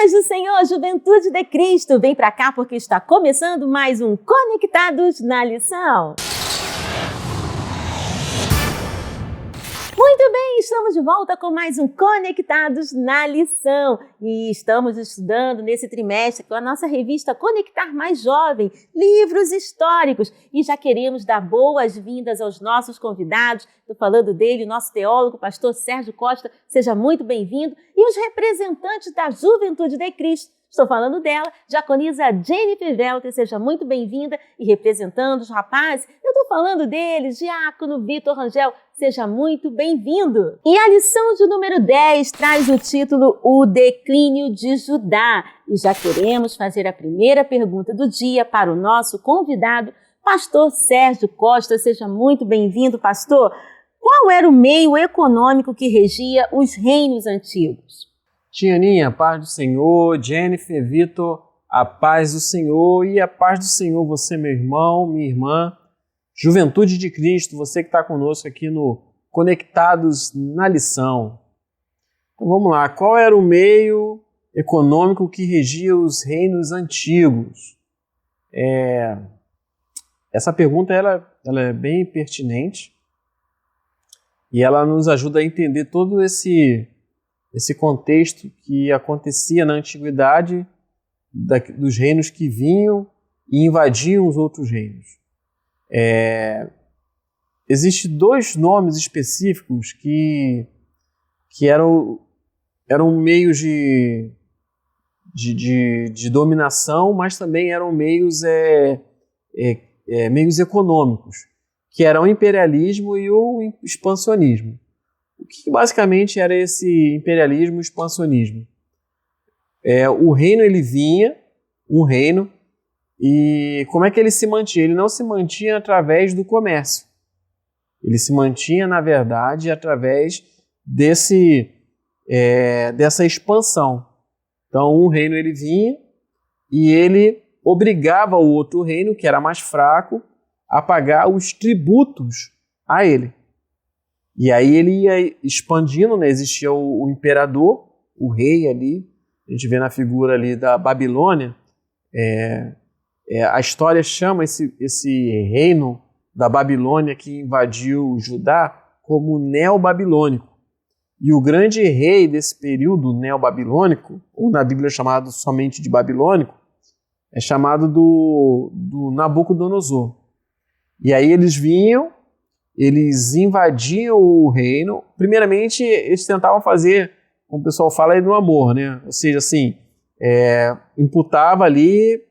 Paz do Senhor, Juventude de Cristo, vem pra cá porque está começando mais um Conectados na Lição. Muito bem, estamos de volta com mais um Conectados na Lição e estamos estudando nesse trimestre com a nossa revista Conectar Mais Jovem, livros históricos, e já queremos dar boas-vindas aos nossos convidados. Estou falando dele, o nosso teólogo, pastor Sérgio Costa, seja muito bem-vindo, e os representantes da Juventude de Cristo. Estou falando dela, diaconisa Jennifer Velter, seja muito bem-vinda, e representando os rapazes, eu estou falando deles, diácono Vitor Rangel, seja muito bem-vindo. E a lição de número 10 traz o título O Declínio de Judá. E já queremos fazer a primeira pergunta do dia para o nosso convidado, pastor Sérgio Costa, seja muito bem-vindo, pastor. Qual era o meio econômico que regia os reinos antigos? Tianinha, a paz do Senhor, Jennifer, Vitor, a paz do Senhor e a paz do Senhor, você, meu irmão, minha irmã, Juventude de Cristo, você que está conosco aqui no Conectados na Lição. Então vamos lá, qual era o meio econômico que regia os reinos antigos? Essa pergunta ela é bem pertinente e ela nos ajuda a entender todo esse contexto que acontecia na antiguidade dos reinos que vinham e invadiam os outros reinos. Existem dois nomes específicos que eram meios de dominação, mas também eram meios econômicos, que eram o imperialismo e o expansionismo. O que basicamente era esse imperialismo e expansionismo? O reino, ele vinha, um reino, e como é que ele se mantinha? Ele não se mantinha através do comércio. Ele se mantinha, na verdade, através dessa expansão. Então, um reino ele vinha e ele obrigava o outro reino, que era mais fraco, a pagar os tributos a ele. E aí ele ia expandindo, né? Existia o imperador, o rei ali, a gente vê na figura ali da Babilônia, a história chama esse reino da Babilônia que invadiu Judá como neobabilônico. E o grande rei desse período neobabilônico, ou na Bíblia chamado somente de babilônico, é chamado do Nabucodonosor. E aí eles vinham, eles invadiam o reino. Primeiramente, eles tentavam fazer, como o pessoal fala, no amor, né? Ou seja, assim, imputava ali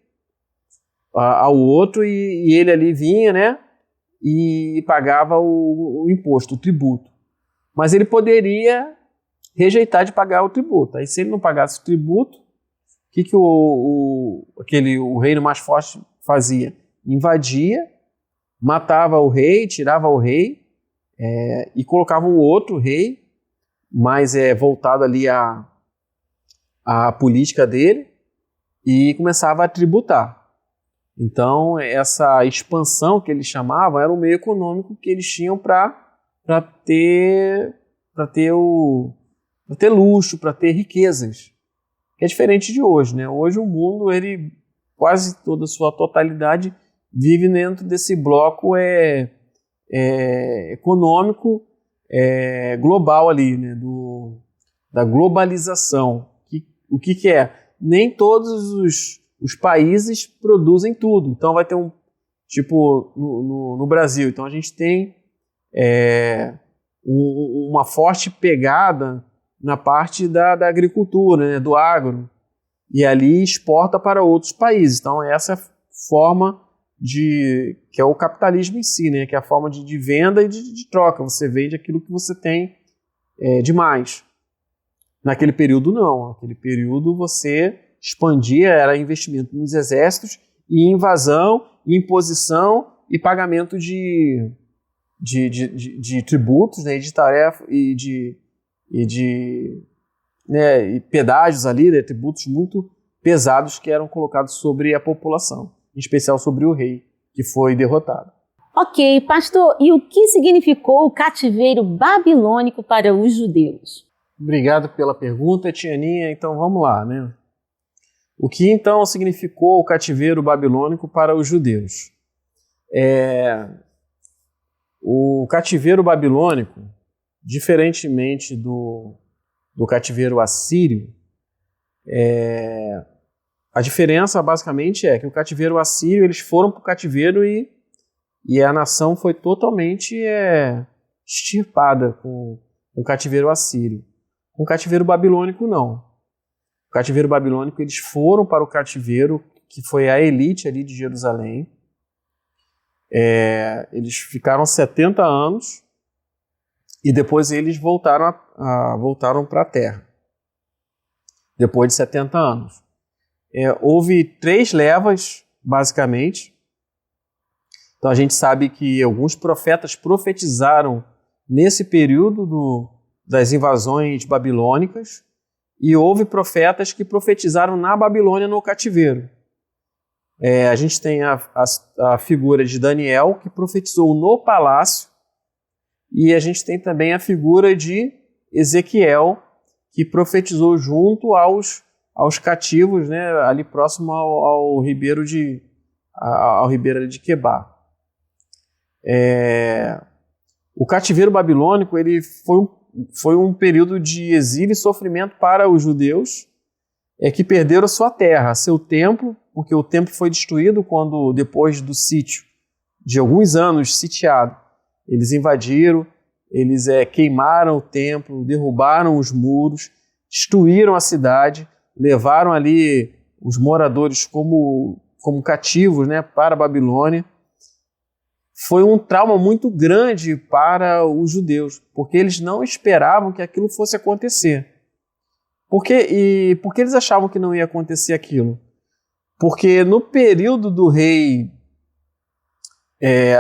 ao outro e ele ali vinha, né? E pagava o imposto, o tributo. Mas ele poderia rejeitar de pagar o tributo. Aí, se ele não pagasse o tributo, o que o reino mais forte fazia? Invadia, matava o rei, tirava o rei e colocava um outro rei, mais voltado ali à política dele, e começava a tributar. Então, essa expansão que eles chamavam era um meio econômico que eles tinham para ter luxo, para ter riquezas. Que é diferente de hoje, né? Hoje o mundo, ele quase toda a sua totalidade vive dentro desse bloco econômico global ali, né? Da globalização. O que é? Nem todos os países produzem tudo. Então vai ter no Brasil, então a gente tem uma forte pegada na parte da agricultura, né, do agro, e ali exporta para outros países. Então essa é a forma que é o capitalismo em si, né, que é a forma de venda e de troca. Você vende aquilo que você tem de mais. Naquele período não, naquele período você expandia, era investimento nos exércitos e invasão, e imposição e pagamento de tributos, né, de tarefa e pedágios ali, né, tributos muito pesados que eram colocados sobre a população, em especial sobre o rei, que foi derrotado. Ok, pastor, e o que significou o cativeiro babilônico para os judeus? Obrigado pela pergunta, Tianinha. Então vamos lá, né? O que então significou o cativeiro babilônico para os judeus? O cativeiro babilônico, diferentemente do cativeiro assírio, a diferença basicamente é que o cativeiro assírio, eles foram para o cativeiro e a nação foi totalmente extirpada com o cativeiro assírio. Com o cativeiro babilônico, não. O cativeiro babilônico, eles foram para o cativeiro, que foi a elite ali de Jerusalém. Eles ficaram 70 anos e depois eles voltaram para a terra. Depois de 70 anos. Houve 3 levas, basicamente. Então a gente sabe que alguns profetas profetizaram nesse período das invasões babilônicas, e houve profetas que profetizaram na Babilônia no cativeiro. A gente tem a figura de Daniel, que profetizou no palácio, e a gente tem também a figura de Ezequiel, que profetizou junto aos cativos, né, ali próximo ao ribeiro de Quebar. O cativeiro babilônico ele foi um período de exílio e sofrimento para os judeus que perderam sua terra, seu templo, porque o templo foi destruído depois do sítio, de alguns anos sitiado. Eles invadiram, eles queimaram o templo, derrubaram os muros, destruíram a cidade, levaram ali os moradores como cativos, né, para a Babilônia. Foi um trauma muito grande para os judeus, porque eles não esperavam que aquilo fosse acontecer. Por que eles achavam que não ia acontecer aquilo? Porque no período do rei,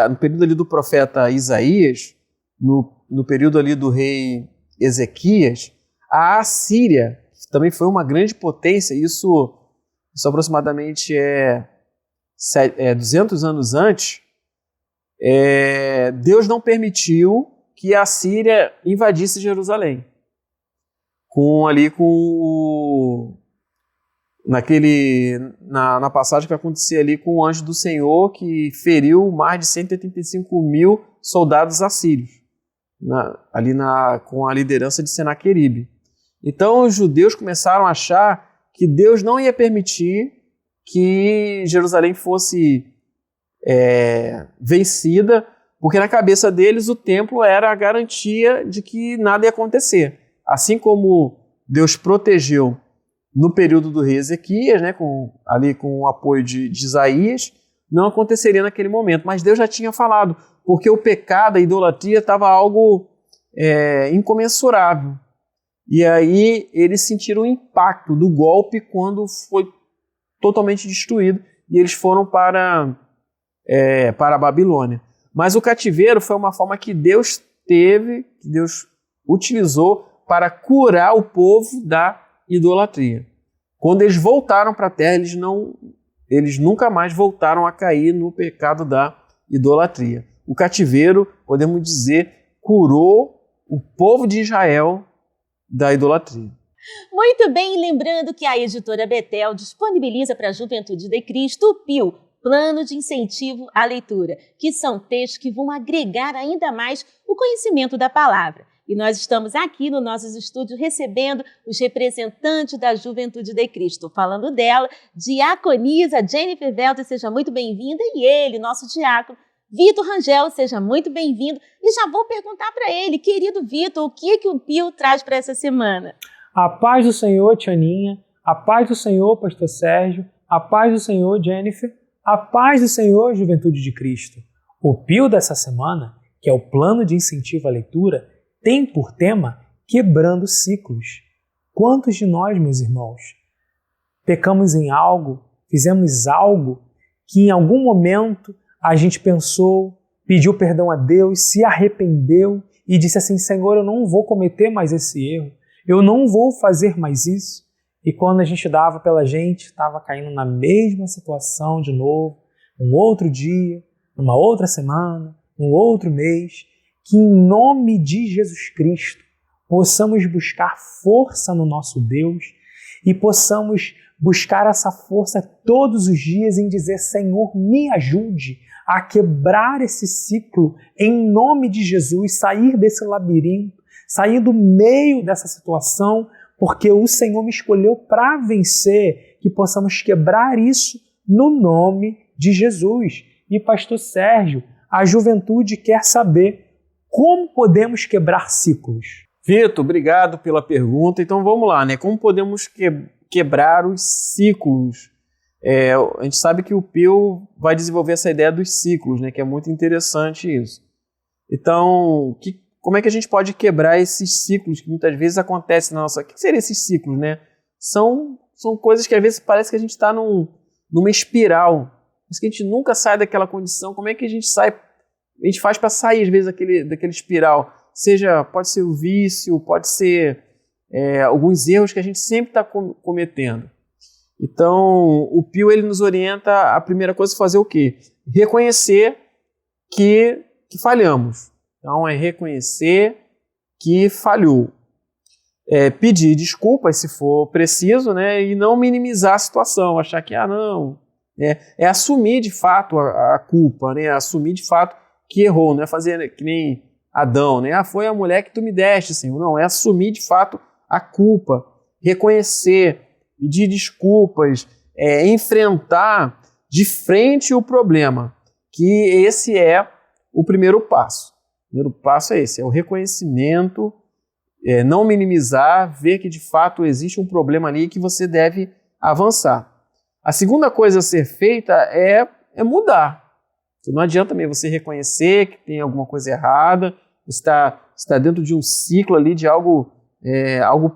no período ali do profeta Isaías, no período ali do rei Ezequias, a Assíria também foi uma grande potência, isso aproximadamente 200 anos antes. Deus não permitiu que a Síria invadisse Jerusalém. Na passagem que acontecia ali com o anjo do Senhor, que feriu mais de 185.000 soldados assírios, com a liderança de Senaqueribe. Então os judeus começaram a achar que Deus não ia permitir que Jerusalém fosse vencida, porque na cabeça deles o templo era a garantia de que nada ia acontecer. Assim como Deus protegeu no período do rei Ezequias, né, com o apoio de Isaías, não aconteceria naquele momento. Mas Deus já tinha falado, porque o pecado, a idolatria, estava algo incomensurável. E aí eles sentiram o impacto do golpe quando foi totalmente destruído e eles foram para a Babilônia. Mas o cativeiro foi uma forma que Deus utilizou para curar o povo da idolatria. Quando eles voltaram para a terra, eles nunca mais voltaram a cair no pecado da idolatria. O cativeiro, podemos dizer, curou o povo de Israel da idolatria. Muito bem, lembrando que a editora Betel disponibiliza para a Juventude de Cristo o PIL, Plano de Incentivo à Leitura, que são textos que vão agregar ainda mais o conhecimento da palavra. E nós estamos aqui nos nossos estúdios recebendo os representantes da Juventude de Cristo. Falando dela, diaconisa Jennifer Velter, seja muito bem-vinda, e ele, nosso diácono, Vitor Rangel, seja muito bem-vindo. E já vou perguntar para ele, querido Vitor, o que o PIL traz para essa semana? A paz do Senhor, Tianinha, a paz do Senhor, Pastor Sérgio, a paz do Senhor, Jennifer, a paz do Senhor, Juventude de Cristo. O PIL dessa semana, que é o Plano de Incentivo à Leitura, tem por tema Quebrando Ciclos. Quantos de nós, meus irmãos, pecamos em algo, fizemos algo que em algum momento a gente pensou, pediu perdão a Deus, se arrependeu e disse assim: Senhor, eu não vou cometer mais esse erro, eu não vou fazer mais isso. E quando a gente dava pela gente, estava caindo na mesma situação de novo, um outro dia, numa outra semana, um outro mês. Que em nome de Jesus Cristo possamos buscar força no nosso Deus e possamos buscar essa força todos os dias em dizer: Senhor, me ajude a quebrar esse ciclo em nome de Jesus, sair desse labirinto, sair do meio dessa situação, porque o Senhor me escolheu para vencer, que possamos quebrar isso no nome de Jesus. E pastor Sérgio, a juventude quer saber como podemos quebrar ciclos. Vitor, obrigado pela pergunta. Então vamos lá, né? Como podemos quebrar os ciclos? A gente sabe que o Pio vai desenvolver essa ideia dos ciclos, né? Que é muito interessante isso. Então, como é que a gente pode quebrar esses ciclos que muitas vezes acontecem na nossa... O que seriam esses ciclos, né? São coisas que às vezes parece que a gente está numa espiral. Mas que a gente nunca sai daquela condição. Como é que a gente faz para sair, às vezes, daquele espiral? Pode ser o vício, pode ser alguns erros que a gente sempre está cometendo. Então, o Pio ele nos orienta a primeira coisa a fazer o quê? Reconhecer que falhamos. Então, é reconhecer que falhou. Pedir desculpas se for preciso, né? E não minimizar a situação, achar que, não. É assumir de fato a culpa, né? Assumir de fato que errou, não é fazer que nem Adão, né? Foi a mulher que tu me deste, Senhor. Não, é assumir de fato a culpa, reconhecer, pedir desculpas, enfrentar de frente o problema, que esse é o primeiro passo. O primeiro passo é esse, é o reconhecimento, não minimizar, ver que de fato existe um problema ali que você deve avançar. A segunda coisa a ser feita é mudar. Não adianta também você reconhecer que tem alguma coisa errada, você está dentro de um ciclo ali de algo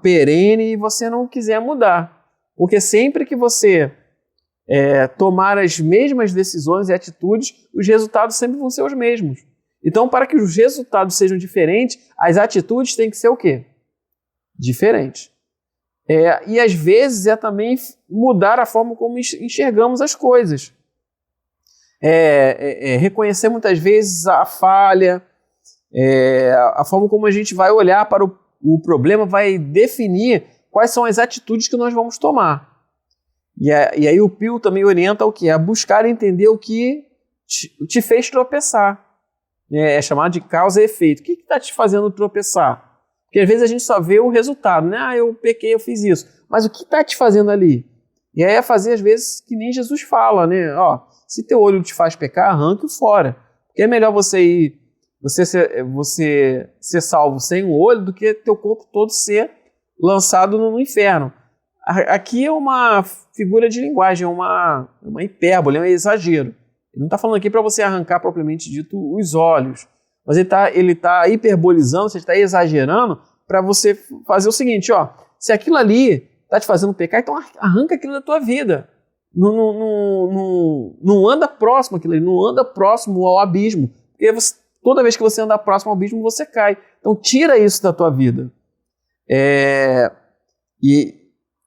perene e você não quiser mudar. Porque sempre que você tomar as mesmas decisões e atitudes, os resultados sempre vão ser os mesmos. Então, para que os resultados sejam diferentes, as atitudes têm que ser o quê? Diferentes. E às vezes é também mudar a forma como enxergamos as coisas. Reconhecer muitas vezes a falha, a forma como a gente vai olhar para o problema vai definir quais são as atitudes que nós vamos tomar. E aí o Pio também orienta o quê? A buscar entender o que te fez tropeçar. É chamado de causa e efeito. O que está te fazendo tropeçar? Porque às vezes a gente só vê o resultado, né? Eu pequei, eu fiz isso. Mas o que está te fazendo ali? E aí é fazer às vezes que nem Jesus fala, né? Se teu olho te faz pecar, arranque-o fora. Porque é melhor você ser salvo sem um olho do que teu corpo todo ser lançado no inferno. Aqui é uma figura de linguagem, é uma hipérbole, é um exagero. Ele não está falando aqui para você arrancar propriamente dito os olhos, mas ele tá hiperbolizando, você está exagerando para você fazer o seguinte, se aquilo ali está te fazendo pecar, então arranca aquilo da tua vida. Não anda próximo àquilo ali, não anda próximo ao abismo, porque toda vez que você anda próximo ao abismo, você cai. Então tira isso da tua vida. E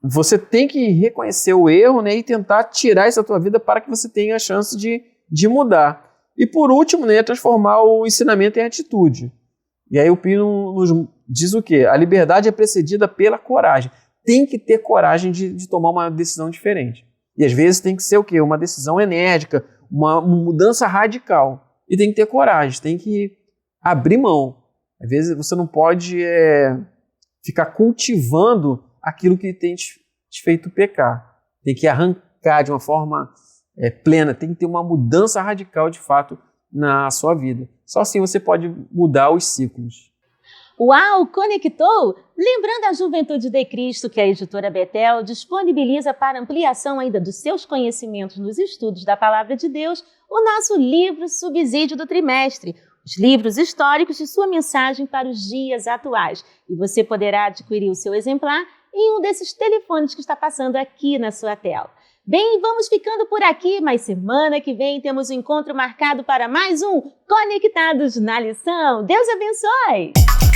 você tem que reconhecer o erro, né, e tentar tirar isso da tua vida para que você tenha a chance de mudar. E por último, né, transformar o ensinamento em atitude. E aí o Pio nos diz o quê? A liberdade é precedida pela coragem. Tem que ter coragem de tomar uma decisão diferente. E às vezes tem que ser o quê? Uma decisão enérgica, uma mudança radical. E tem que ter coragem, tem que abrir mão. Às vezes você não pode ficar cultivando aquilo que tem te feito pecar. Tem que arrancar de uma forma plena, tem que ter uma mudança radical de fato na sua vida. Só assim você pode mudar os ciclos. Uau, conectou? Lembrando a Juventude de Cristo que a editora Betel disponibiliza para ampliação ainda dos seus conhecimentos nos estudos da Palavra de Deus, o nosso livro Subsídio do Trimestre, os livros históricos de sua mensagem para os dias atuais. E você poderá adquirir o seu exemplar em um desses telefones que está passando aqui na sua tela. Bem, vamos ficando por aqui, mas semana que vem temos um encontro marcado para mais um Conectados na Lição. Deus abençoe!